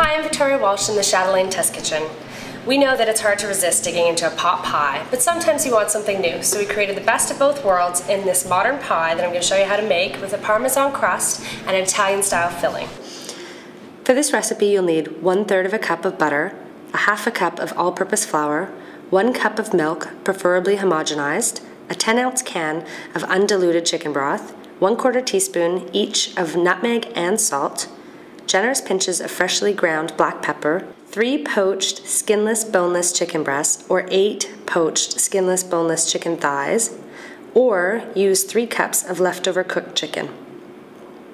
Hi, I'm Victoria Walsh in the Chatelaine Test Kitchen. We know that it's hard to resist digging into a pot pie, but sometimes you want something new, so we created the best of both worlds in this modern pie that I'm going to show you how to make with a parmesan crust and an Italian-style filling. For this recipe, you'll need 1/3 of a cup of butter, a half a cup of all-purpose flour, 1 cup of milk, preferably homogenized, a 10-ounce can of undiluted chicken broth, 1/4 teaspoon each of nutmeg and salt, generous pinches of freshly ground black pepper, 3 poached skinless boneless chicken breasts or 8 poached skinless boneless chicken thighs, or use 3 cups of leftover cooked chicken,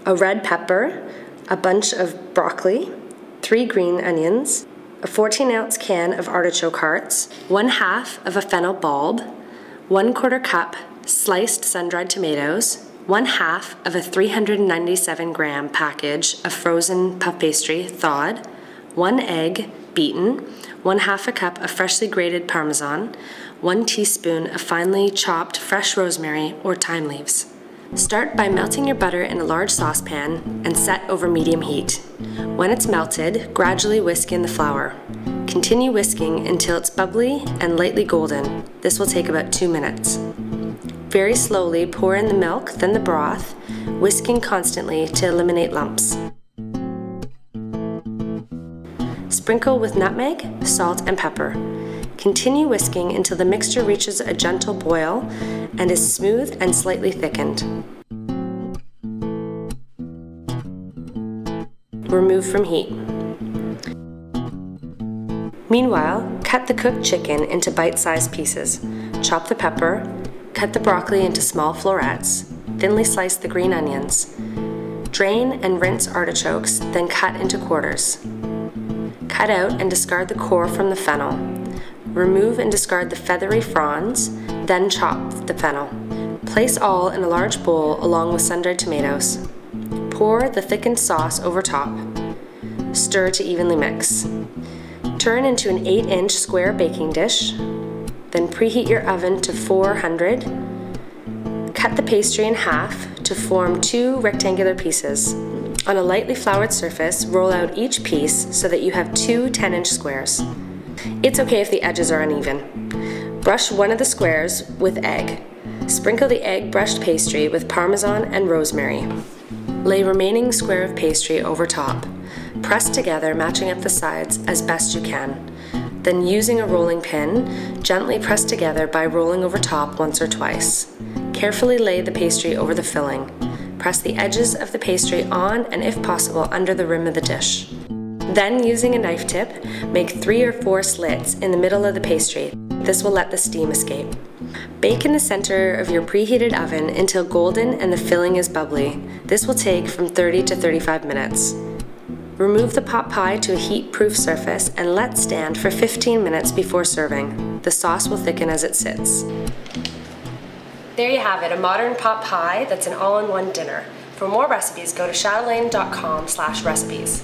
a red pepper, a bunch of broccoli, 3 green onions, a 14-ounce can of artichoke hearts, 1/2 of a fennel bulb, 1/4 cup sliced sun-dried tomatoes, 1/2 of a 397-gram package of frozen puff pastry thawed, 1 egg beaten, 1/2 a cup of freshly grated parmesan, 1 teaspoon of finely chopped fresh rosemary or thyme leaves. Start by melting your butter in a large saucepan and set over medium heat. When it's melted, gradually whisk in the flour. Continue whisking until it's bubbly and lightly golden. This will take about 2 minutes. Very slowly pour in the milk, then the broth, whisking constantly to eliminate lumps. Sprinkle with nutmeg, salt, and pepper. Continue whisking until the mixture reaches a gentle boil and is smooth and slightly thickened. Remove from heat. Meanwhile, cut the cooked chicken into bite-sized pieces. Chop the pepper, cut the broccoli into small florets, thinly slice the green onions. Drain and rinse artichokes, then cut into quarters. Cut out and discard the core from the fennel. Remove and discard the feathery fronds, then chop the fennel. Place all in a large bowl along with sun-dried tomatoes. Pour the thickened sauce over top. Stir to evenly mix. Turn into an 8-inch square baking dish. Then preheat your oven to 400. Cut the pastry in half to form 2 rectangular pieces. On a lightly floured surface, roll out each piece so that you have 2 10-inch squares. It's okay if the edges are uneven. Brush one of the squares with egg. Sprinkle the egg brushed pastry with parmesan and rosemary. Lay remaining square of pastry over top. Press together, matching up the sides as best you can. Then, using a rolling pin, gently press together by rolling over top once or twice. Carefully lay the pastry over the filling. Press the edges of the pastry on and, if possible, under the rim of the dish. Then, using a knife tip, make 3 or 4 slits in the middle of the pastry. This will let the steam escape. Bake in the center of your preheated oven until golden and the filling is bubbly. This will take from 30 to 35 minutes. Remove the pot pie to a heat-proof surface and let stand for 15 minutes before serving. The sauce will thicken as it sits. There you have it, a modern pot pie that's an all-in-one dinner. For more recipes, go to chatelaine.com/recipes.